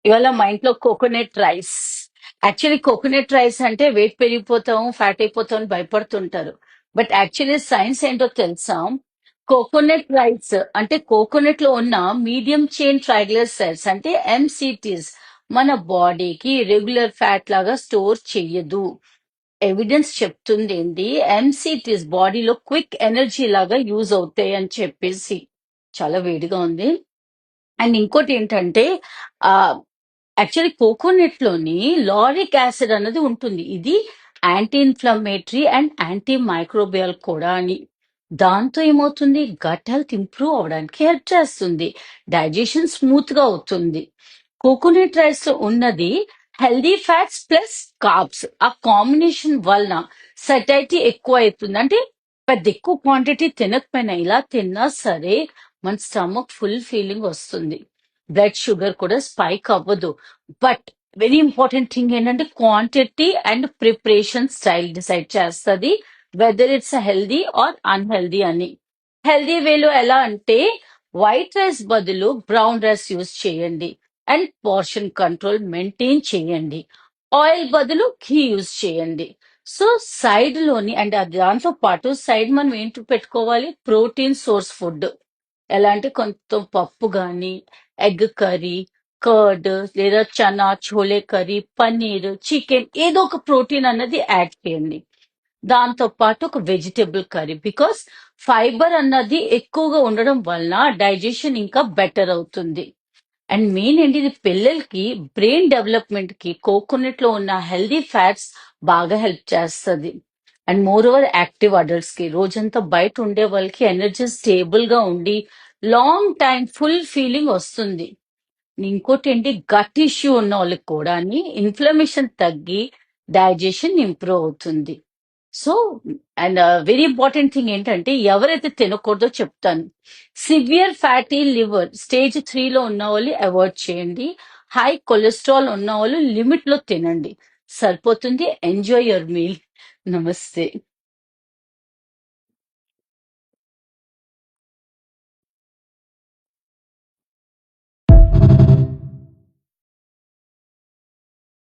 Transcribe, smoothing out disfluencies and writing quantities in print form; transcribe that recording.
ఇవాళ మా ఇంట్లో coconut rice. Actually coconut rice అంటే వెయిట్ పెరిగిపోతాం, ఫ్యాట్ అయిపోతాం అని భయపడుతుంటారు. బట్ యాక్చువల్లీ సైన్స్ ఏంటో తెలుసా? కోకోనట్ రైస్ అంటే కోకోనట్ లో ఉన్న మీడియం చైన్ ట్రైగ్లిసరైడ్స్ అంటే ఎంసిటీస్ మన బాడీకి రెగ్యులర్ ఫ్యాట్ లాగా స్టోర్ చెయ్యదు. ఎవిడెన్స్ చెప్తుంది ఏంటి, ఎంసిటీస్ బాడీలో క్విక్ ఎనర్జీ లాగా యూజ్ అవుతాయి అని చెప్పేసి. చాలా వేడిగా ఉంది. అండ్ ఇంకోటి ఏంటంటే ఆ యాక్చువల్లీ కోకోనట్ లోని లారిక్ యాసిడ్ అన్నది ఉంటుంది. ఇది anti inflammatory and anti microbial కూడా అని. దాంతో ఏమవుతుంది, గట్ హెల్త్ ఇంప్రూవ్ అవడానికి హెల్ప్ చేస్తుంది. డైజెషన్ స్మూత్ గా అవుతుంది. కోకోనట్ రైస్ లో ఉన్నది హెల్దీ ఫ్యాట్స్ ప్లస్ కార్బ్స్. ఆ కాంబినేషన్ వలన సటైటీ ఎక్కువ అవుతుంది. అంటే పెద్ద ఎక్కువ క్వాంటిటీ తినకపోయినా ఇలా తిన్నా సరే మన స్టమక్ ఫుల్ ఫీలింగ్ వస్తుంది. బ్లడ్ షుగర్ కూడా స్పైక్ అవ్వదు. బట్ వెరీ ఇంపార్టెంట్ థింగ్ ఏంటంటే quantity and preparation style decide చేస్తుంది whether it's healthy or unhealthy అని. హెల్దీ వేలో ఎలా అంటే వైట్ రైస్ బదులు బ్రౌన్ రైస్ యూజ్ చేయండి అండ్ పోర్షన్ కంట్రోల్ మెయింటైన్ చేయండి. ఆయిల్ బదులు ఘీ యూజ్ చేయండి. సో సైడ్ లోని అండ్ దాంతో పాటు సైడ్ మనం ఏంటి పెట్టుకోవాలి, ప్రోటీన్ సోర్స్ ఫుడ్. ఎలా అంటే కొంత పప్పు గాని, ఎగ్ కర్రీ, కర్డ్ లేదా చనా చోలే కర్రీ, పన్నీర్, చికెన్, ఏదో ఒక ప్రోటీన్ అన్నది యాడ్ చేయండి. దాంతో పాటు ఒక వెజిటేబుల్ కర్రీ, బికాస్ ఫైబర్ అన్నది ఎక్కువగా ఉండడం వలన డైజెషన్ ఇంకా బెటర్ అవుతుంది. అండ్ మెయిన్ ఏంటి, ఇది పిల్లలకి బ్రెయిన్ డెవలప్మెంట్ కి కోకోనట్ లో ఉన్న హెల్దీ ఫ్యాట్స్ బాగా హెల్ప్ చేస్తుంది. And more over active adults కి, రోజంతా బయట ఉండే వాళ్ళకి ఎనర్జీ స్టేబుల్ గా ఉండి లాంగ్ టైం ఫుల్ ఫీలింగ్ వస్తుంది. ఇంకోటి ఏంటి, గట్ ఇష్యూ ఉన్న వాళ్ళకి కూడా ఇన్ఫ్లమేషన్ తగ్గి డైజెషన్ ఇంప్రూవ్ అవుతుంది. So and very important thing ఏంటంటే ఎవరైతే తినకూడదో చెప్తాను. సివియర్ ఫ్యాటీ లివర్ స్టేజ్ 3లో ఉన్న వాళ్ళు అవాయిడ్ చేయండి. హై కొలెస్ట్రాల్ ఉన్న వాళ్ళు లిమిట్ లో తినండి. సరిపోతుంది. Enjoy your meal. నమస్తే.